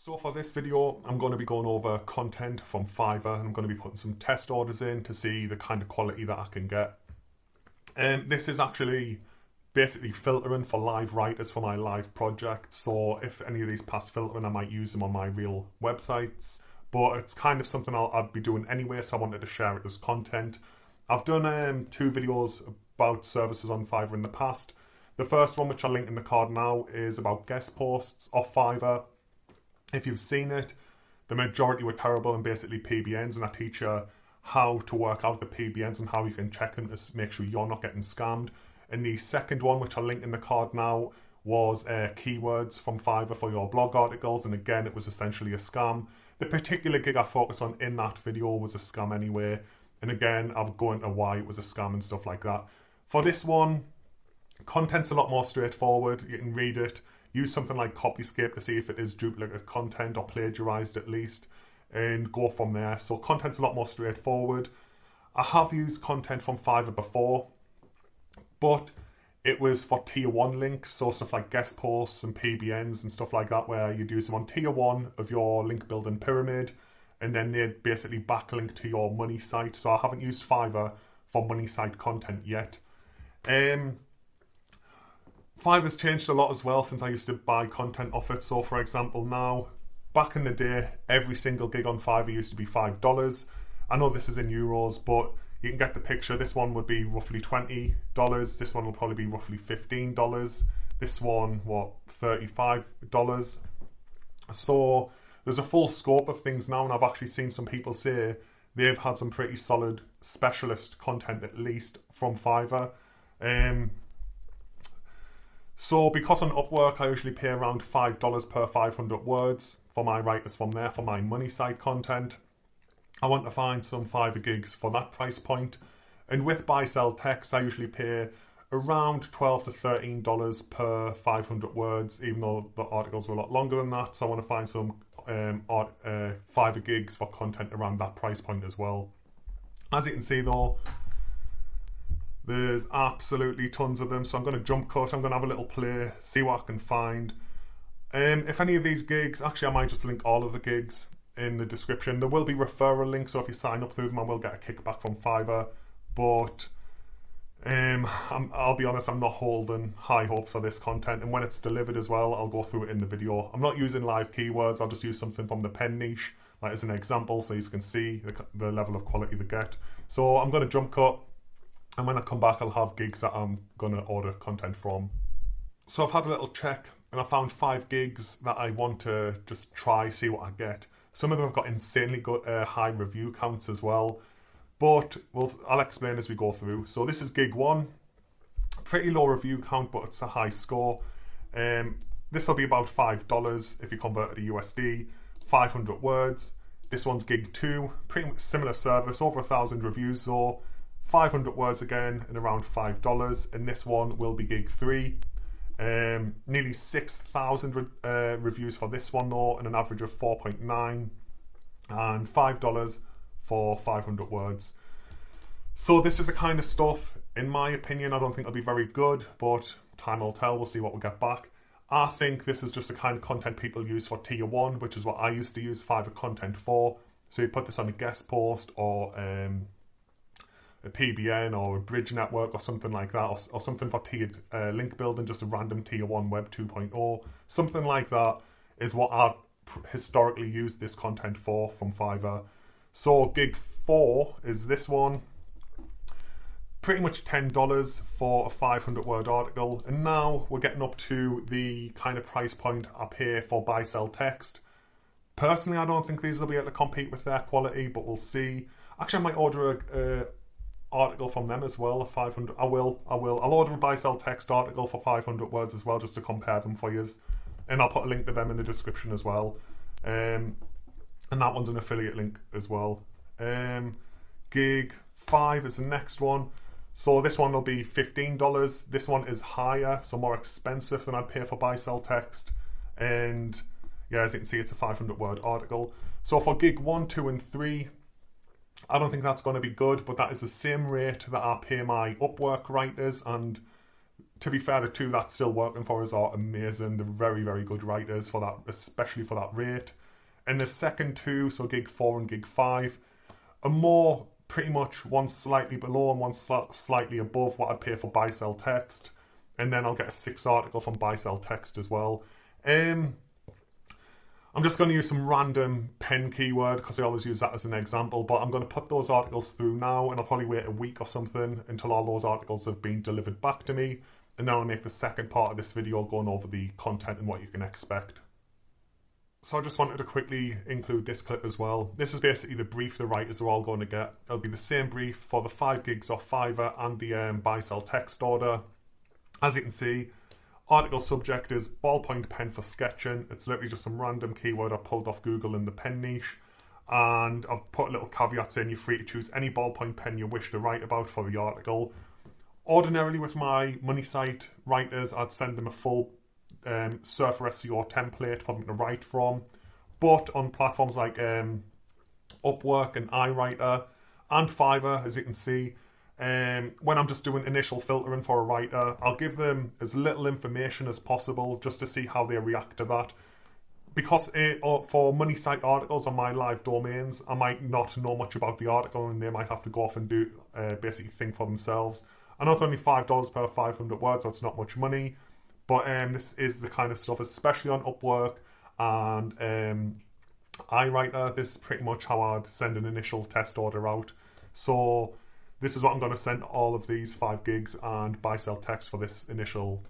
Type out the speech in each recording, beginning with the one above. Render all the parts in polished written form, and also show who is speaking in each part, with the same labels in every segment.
Speaker 1: So for this video, I'm going to be going over content from Fiverr and I'm going to be putting some test orders in to see the kind of quality that I can get. And this is actually basically filtering for live writers for my live projects. So if any of these pass filtering, I might use them on my real websites. But it's kind of something I'd be doing anyway, so I wanted to share it as content. I've done 2 videos about services on Fiverr in the past. The first one, which I'll link in the card now, is about guest posts off Fiverr. If you've seen it, the majority were terrible and basically PBNs, and I teach you how to work out the PBNs and how you can check them to make sure you're not getting scammed. And the second one, which I'll link in the card now, was keywords from Fiverr for your blog articles, and again, it was essentially a scam. The particular gig I focused on in that video was a scam anyway, and again, I'll go into why it was a scam and stuff like that. For this one, content's a lot more straightforward. You can read it. Use something like Copyscape to see if it is duplicate content or plagiarized at least, and go from there. So content's a lot more straightforward. I have used content from Fiverr before, but it was for tier 1 links, so stuff like guest posts and PBNs and stuff like that, where you'd use them on tier 1 of your link building pyramid, and then they'd basically backlink to your money site. So I haven't used Fiverr for money site content yet. Fiverr's changed a lot as well since I used to buy content off it. So for example now, back in the day, every single gig on Fiverr used to be $5. I know this is in euros, but you can get the picture. This one would be roughly $20. This one will probably be roughly $15. This one, what, $35. So there's a full scope of things now, and I've actually seen some people say they've had some pretty solid specialist content at least from Fiverr. So because on Upwork I usually pay around $5 per 500 words for my writers from there for my money site content. I want to find some Fiverr gigs for that price point. And with buy sell text I usually pay around $12 to $13 per 500 words, even though the articles are a lot longer than that. So I want to find some Fiverr gigs for content around that price point as well. As you can see though, there's absolutely tons of them, so I'm going to jump cut. I'm going to have a little play, see what I can find. If any of these gigs, actually I might just link all of the gigs in the description. There will be referral links, so if you sign up through them I will get a kickback from Fiverr. But I'll be honest, I'm not holding high hopes for this content, and when it's delivered as well, I'll go through it in the video. I'm not using live keywords, I'll just use something from the pen niche, like as an example, so you can see the level of quality they get. So I'm going to jump cut, and when I come back I'll have gigs that I'm going to order content from. So I've had a little check and I found 5 gigs that I want to just try, see what I get. Some of them have got insanely good high review counts as well, but I'll explain as we go through. So this is gig 1, pretty low review count but it's a high score. This will be about $5 if you convert it to USD, 500 words. This one's gig 2, pretty much similar service, over 1,000 reviews though. 500 words again and around $5, and this one will be gig 3. Nearly 6,000 reviews for this one though, and an average of 4.9, and $5 for 500 words. So this is the kind of stuff, in my opinion, I don't think it'll be very good, but time will tell, we'll see what we get back. I think this is just the kind of content people use for tier 1, which is what I used to use Fiverr content for. So you put this on a guest post or a PBN or a bridge network or something like that, or something for tiered link building, just a random tier 1 web 2.0, something like that is what I've historically used this content for from Fiverr. So gig 4 is this one, pretty much $10 for a 500 word article, and now we're getting up to the kind of price point I pay for buy sell text. Personally I don't think these will be able to compete with their quality, but we'll see. Actually I might order a article from them as well, 500. I'll order a buy sell text article for 500 words as well, just to compare them for you, and I'll put a link to them in the description as well. And that one's an affiliate link as well. Gig 5 is the next one, so this one will be $15. This one is higher, so more expensive than I'd pay for buy sell text, and yeah, as you can see it's a 500 word article. So for gig 1, 2 and 3, I don't think that's going to be good, but that is the same rate that I pay my Upwork writers, and To be fair, the two that's still working for us are amazing. They're very, very good writers for that, especially for that rate. And the second two, so gig 4 and gig 5, are more pretty much one slightly below and one slightly above what I'd pay for buy sell text. And then I'll get a 6th article from buy sell text as well. I'm just going to use some random pen keyword because I always use that as an example, but I'm going to put those articles through now, and I'll probably wait a week or something until all those articles have been delivered back to me, and then I'll make the second part of this video going over the content and what you can expect. So I just wanted to quickly include this clip as well. This is basically the brief the writers are all going to get. It'll be the same brief for the 5 gigs off Fiverr and the buy sell text order. As you can see, article subject is ballpoint pen for sketching. It's literally just some random keyword I pulled off Google in the pen niche. And I've put a little caveat in, you're free to choose any ballpoint pen you wish to write about for the article. Ordinarily with my money site writers, I'd send them a full Surfer SEO template for them to write from. But on platforms like Upwork and iWriter and Fiverr, as you can see, when I'm just doing initial filtering for a writer, I'll give them as little information as possible just to see how they react to that. Because for money site articles on my live domains, I might not know much about the article and they might have to go off and do basically think for themselves. I know it's only $5 per 500 words, so it's not much money, but this is the kind of stuff, especially on Upwork and iWriter. This is pretty much how I'd send an initial test order out. So this is what I'm going to send all of these 5 gigs and buy sell text for this initial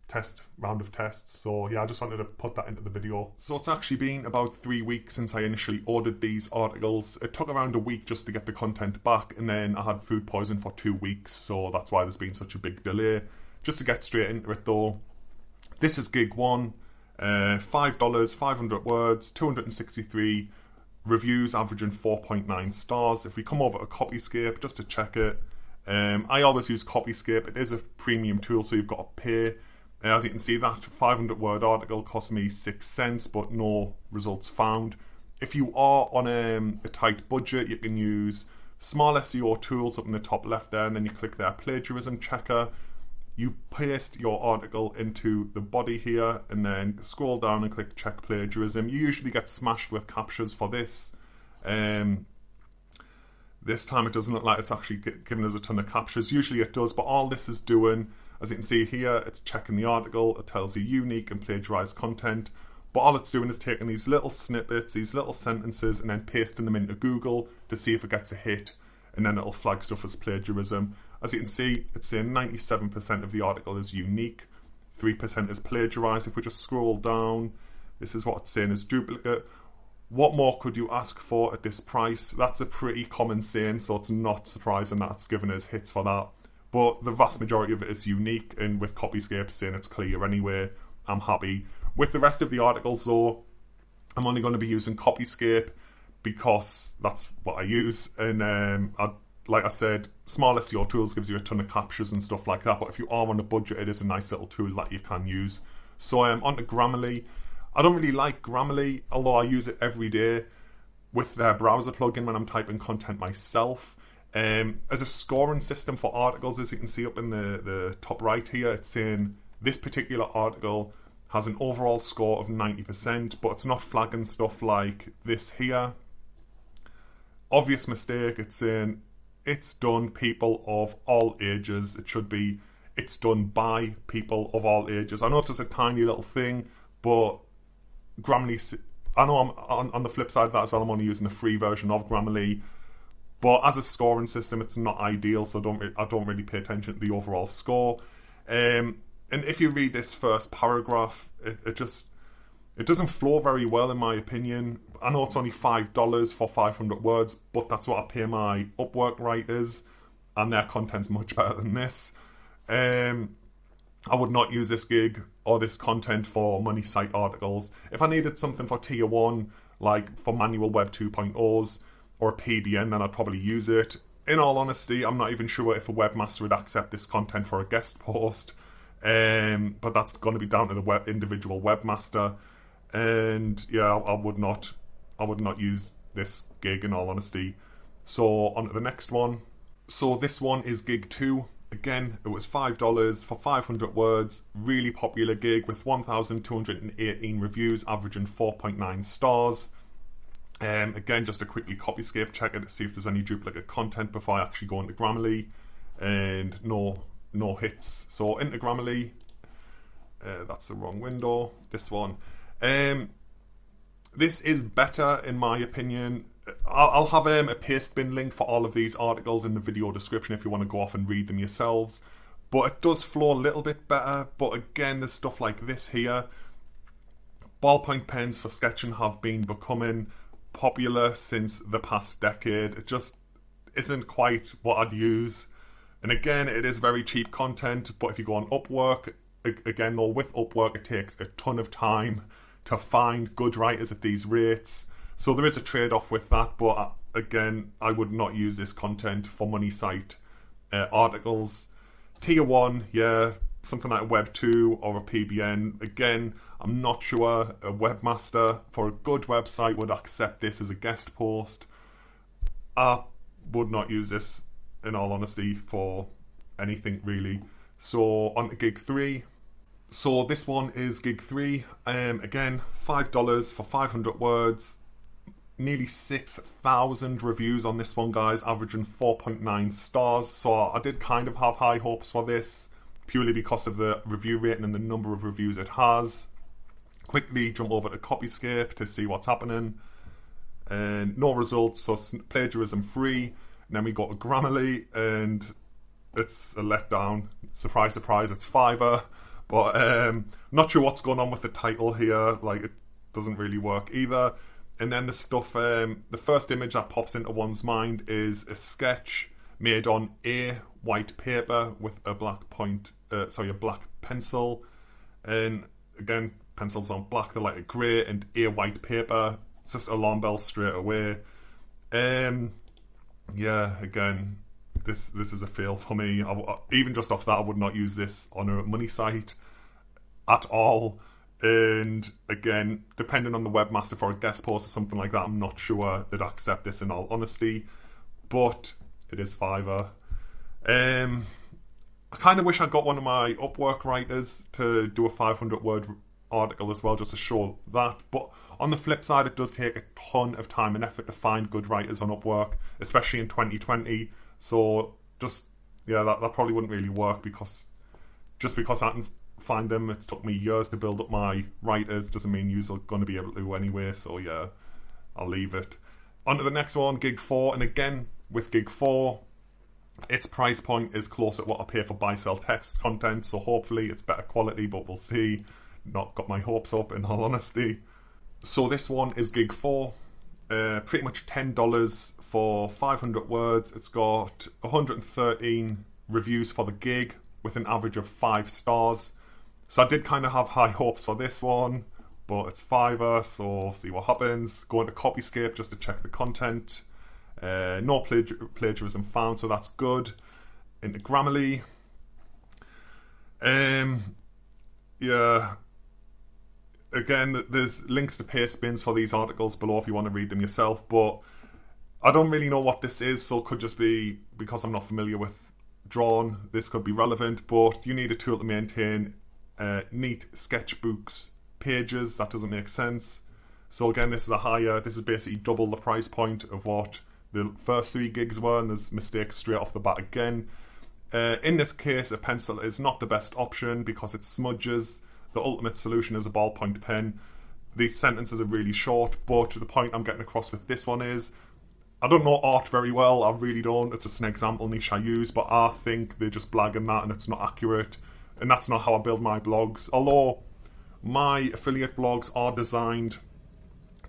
Speaker 1: test round of tests. So yeah, I just wanted to put that into the video. So it's actually been about 3 weeks since I initially ordered these articles. It took around a week just to get the content back, and then I had food poison for 2 weeks, so that's why there's been such a big delay. Just to get straight into it though, this is gig 1, $5, 500 words, 263 reviews, averaging 4.9 stars. If we come over to Copyscape just to check it, I always use Copyscape. It is a premium tool, so you've got to pay. As you can see, that 500 word article cost me 6 cents, but no results found. If you are on a tight budget, you can use small SEO tools up in the top left there, and then you click their plagiarism checker. You paste your article into the body here and then scroll down and click check plagiarism. You usually get smashed with captures for this. This time it doesn't look like it's actually giving us a ton of captures. Usually it does, but all this is doing, as you can see here, it's checking the article. It tells you unique and plagiarized content. But all it's doing is taking these little snippets, these little sentences, and then pasting them into Google to see if it gets a hit. And then it'll flag stuff as plagiarism. As you can see, it's saying 97% of the article is unique, 3% is plagiarized. If we just scroll down, this is what it's saying is duplicate. What more could you ask for at this price? That's a pretty common saying, so it's not surprising that it's given us hits for that. But the vast majority of it is unique, and with Copyscape saying it's clear anyway, I'm happy. With the rest of the articles though, I'm only going to be using Copyscape because that's what I use, and like I said, small SEO tools gives you a ton of captures and stuff like that, but if you are on a budget, it is a nice little tool that you can use. So onto Grammarly. I don't really like Grammarly, although I use it every day with their browser plugin when I'm typing content myself. As a scoring system for articles, as you can see up in the top right here, it's saying this particular article has an overall score of 90%, but it's not flagging stuff like this here. Obvious mistake, it's saying it's done people of all ages. It should be it's done by people of all ages. I know it's just a tiny little thing, but Grammarly, I know I'm on the flip side of that as well, I'm only using the free version of Grammarly, but as a scoring system it's not ideal, so I don't really pay attention to the overall score. And if you read this first paragraph, it doesn't flow very well in my opinion. I know it's only $5 for 500 words, but that's what I pay my Upwork writers, and their content's much better than this. I would not use this gig or this content for money site articles. If I needed something for tier 1, like for manual web 2.0s or a PBN, then I'd probably use it. In all honesty, I'm not even sure if a webmaster would accept this content for a guest post, but that's going to be down to the individual webmaster. And yeah, I would not use this gig in all honesty. So on to the next one. So this one is gig 2. Again, it was $5 for 500 words. Really popular gig with 1,218 reviews, averaging 4.9 stars. Again, just to quickly copyscape check it to see if there's any duplicate content before I actually go into Grammarly, and no hits. So into Grammarly, that's the wrong window. This one. This is better in my opinion. I'll have a paste bin link for all of these articles in the video description if you want to go off and read them yourselves. But it does flow a little bit better. But again, there's stuff like this here. Ballpoint pens for sketching have been becoming popular since the past decade. It just isn't quite what I'd use. And again, it is very cheap content. But if you go on Upwork, again, or with Upwork, it takes a ton of time to find good writers at these rates. So there is a trade-off with that, but again, I would not use this content for money site articles. Tier 1, yeah, something like a Web 2 or a PBN. Again, I'm not sure a webmaster for a good website would accept this as a guest post. I would not use this, in all honesty, for anything really. So on to gig 3. So this one is gig 3. Again, $5 for 500 words. Nearly 6,000 reviews on this one, guys, averaging 4.9 stars. So I did kind of have high hopes for this, purely because of the review rating and the number of reviews it has. Quickly jump over to Copyscape to see what's happening. And no results, so plagiarism free. And then we go to Grammarly, and it's a letdown. Surprise, surprise, it's Fiverr. But not sure what's going on with the title here. Like, it doesn't really work either. And then the stuff, the first image that pops into one's mind is a sketch made on A white paper with a black black pencil. And again, pencils on black, they're like a grey, and A white paper. It's just alarm bell straight away. Yeah, again, this is a fail for me. Even just off that, I would not use this on a money site at all. And again, depending on the webmaster for a guest post or something like that, I'm not sure they'd accept this in all honesty. But it is Fiverr. I kind of wish I got one of my Upwork writers to do a 500-word article as well, just to show that. But on the flip side, it does take a ton of time and effort to find good writers on Upwork, especially in 2020. So just, yeah, that probably wouldn't really work, because just because I can find them, it's took me years to build up my writers, doesn't mean you're going to be able to anyway. So yeah, I'll leave it. On to the next one, gig 4. And again, with gig 4, its price point is close at what I pay for buy-sell text content, so hopefully it's better quality, but we'll see. Not got my hopes up, in all honesty. So this one is gig 4, pretty much $10 for 500 words. It's got 113 reviews for the gig with an average of 5 stars. So I did kind of have high hopes for this one, but it's Fiverr, so see what happens. Go into Copyscape just to check the content. No plagiarism found, so that's good. Into Grammarly. Yeah. Again, there's links to paste bins for these articles below if you want to read them yourself, but I don't really know what this is, so it could just be because I'm not familiar with Drawn. This could be relevant, but you need a tool to maintain neat sketchbooks pages. That doesn't make sense. So again, this is basically double the price point of what the first 3 gigs were, and there's mistakes straight off the bat again. In this case, a pencil is not the best option because it smudges. The ultimate solution is a ballpoint pen. These sentences are really short, but the point I'm getting across with this one is, I don't know art very well, I really don't. It's just an example niche I use, but I think they're just blagging that and it's not accurate. And that's not how I build my blogs. Although my affiliate blogs are designed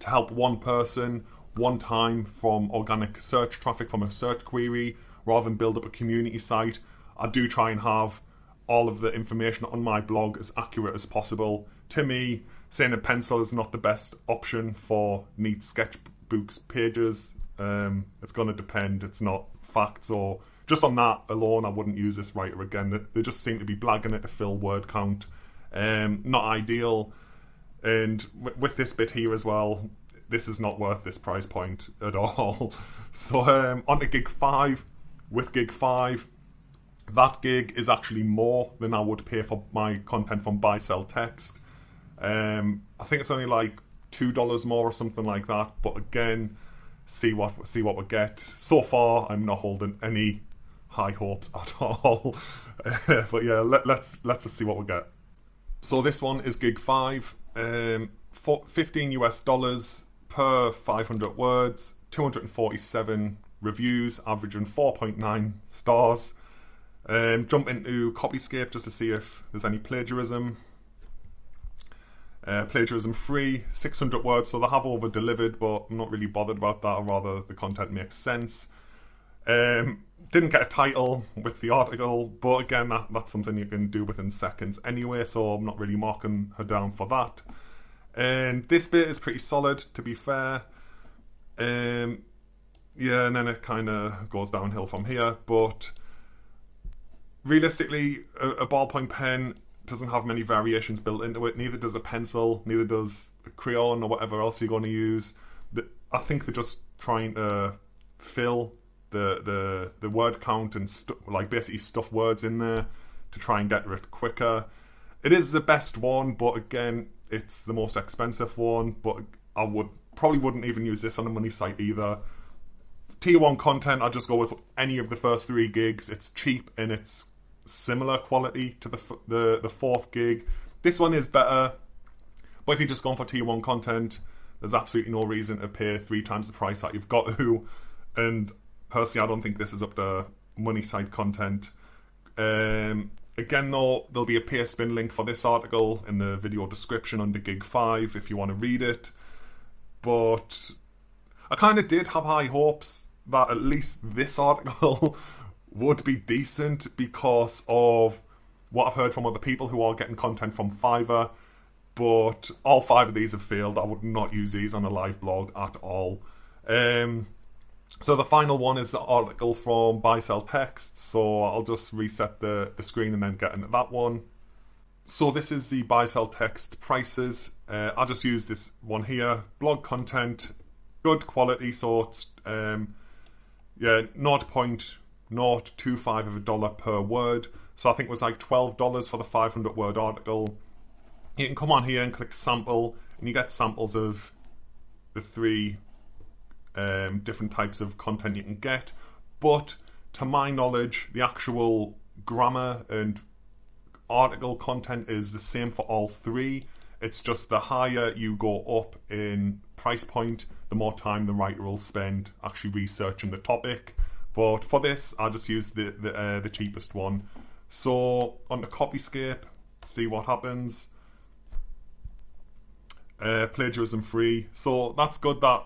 Speaker 1: to help one person, one time, from organic search traffic from a search query, rather than build up a community site. I do try and have all of the information on my blog as accurate as possible. To me, saying a pencil is not the best option for neat sketchbooks pages. It's going to depend. It's not fact. So just on that alone, I wouldn't use this writer again. They just seem to be blagging it to fill word count. Not ideal. And with this bit here as well, this is not worth this price point at all. So on to gig 5. With gig 5, That gig is actually more than I would pay for my content from buy sell text. I think it's only like $2 more or something like that. But again, see what we get. So far, I'm not holding any high hopes at all. But yeah, let's just see what we get. So this one is gig 5, $15 per 500 words, 247 reviews, averaging 4.9 stars. Jump into Copyscape just to see if there's any plagiarism. Plagiarism free, 600 words, so they have over delivered, but I'm not really bothered about that. I'd rather the content makes sense. Didn't get a title with the article, but again, that's something you can do within seconds anyway, so I'm not really marking her down for that. And this bit is pretty solid, to be fair. Yeah, and then it kind of goes downhill from here, but realistically, a ballpoint pen doesn't have many variations built into it. Neither does a pencil, neither does a crayon or whatever else you're going to use. I think they're just trying to fill the word count and like basically stuff words in there to try and get it quicker. It is the best one, but again, it's the most expensive one. But I probably wouldn't even use this on a money site either. Tier 1 content, I'd just go with any of the first 3 gigs. It's cheap and it's similar quality to the 4th gig. This one is better, but if you're just going for Tier 1 content, there's absolutely no reason to pay 3 times the price that you've got to. And personally, I don't think this is up to money site content. Again though, there'll be a pay-spin link for this article in the video description under gig 5 if you want to read it. But I kind of did have high hopes that at least this article would be decent because of what I've heard from other people who are getting content from Fiverr. But all 5 of these have failed. I would not use these on a live blog at all. So the final one is the article from Buy Sell Text. So I'll just reset the screen and then get into that one. So this is the Buy Sell Text prices. I'll just use this one here. Blog content, good quality. So it's yeah, 0.025 of a dollar per word. So I think it was like $12 for the 500 word article. You can come on here and click sample, and you get samples of the 3 different types of content you can get. But to my knowledge, the actual grammar and article content is the same for all 3. It's just the higher you go up in price point, the more time the writer will spend actually researching the topic. But for this, I'll just use the cheapest one. So on the Copyscape, see what happens. Plagiarism free. So that's good that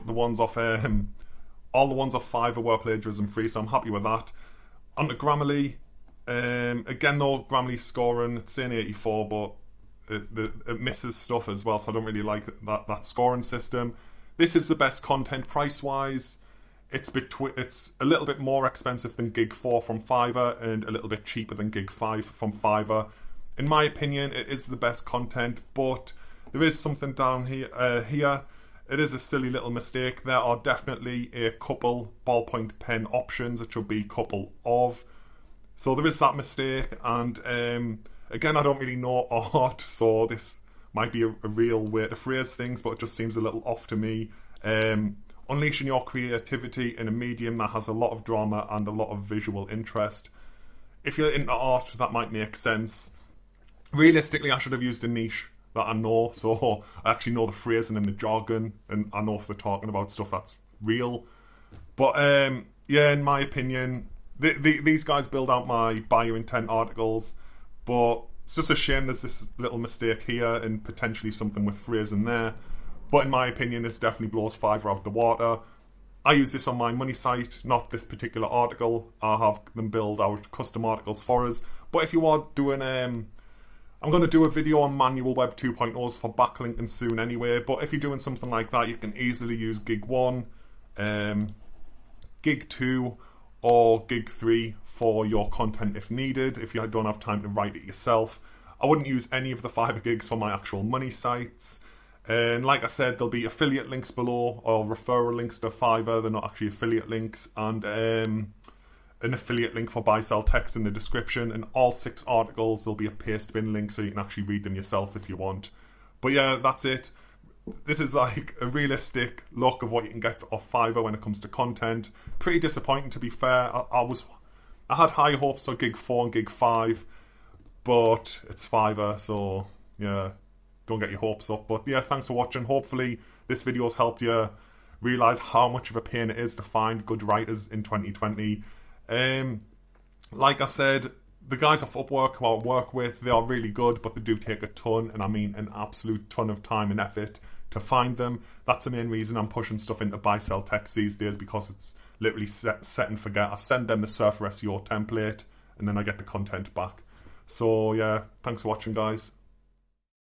Speaker 1: the ones off all the ones off Fiverr were plagiarism free. So I'm happy with that. On the Grammarly, again though, Grammarly scoring, it's saying 84, but it misses stuff as well. So I don't really like that scoring system. This is the best content price wise. It's a little bit more expensive than gig 4 from Fiverr and a little bit cheaper than gig 5 from Fiverr. In my opinion, it is the best content, but there is something down here. It is a silly little mistake. There are definitely a couple ballpoint pen options. It should be couple of. So there is that mistake. And again, I don't really know art, so this might be a real way to phrase things, but it just seems a little off to me. Unleashing your creativity in a medium that has a lot of drama and a lot of visual interest. If you're into art, that might make sense. Realistically, I should have used a niche that I know, so I actually know the phrasing and the jargon, and I know if they're talking about stuff that's real. But yeah, in my opinion, these guys build out my buyer intent articles, but it's just a shame there's this little mistake here and potentially something with phrasing there. But in my opinion, this definitely blows Fiverr out the water. I use this on my money site, not this particular article. I have them build out custom articles for us. But if you are doing, I'm going to do a video on manual web 2.0s for backlinking soon anyway. But if you're doing something like that, you can easily use gig 1, gig 2, or gig 3 for your content if needed, if you don't have time to write it yourself. I wouldn't use any of the Fiverr gigs for my actual money sites. And like I said, there'll be affiliate links below or referral links to Fiverr. They're not actually affiliate links. And an affiliate link for buy sell text in the description, and all 6 articles there'll be a paste bin link so you can actually read them yourself if you want. But yeah, that's it. This is like a realistic look of what you can get off Fiverr when it comes to content. Pretty disappointing, to be fair. I had high hopes for gig 4 and gig 5, but it's Fiverr, so yeah, don't get your hopes up. But yeah, thanks for watching. Hopefully this video's helped you realise how much of a pain it is to find good writers in 2020. Like I said, the guys off Upwork who I work with, they are really good, but they do take a ton, and I mean an absolute ton of time and effort to find them. That's the main reason I'm pushing stuff into buy sell text these days, because it's literally set and forget. I send them the Surfer SEO template and then I get the content back. So yeah, thanks for watching, guys.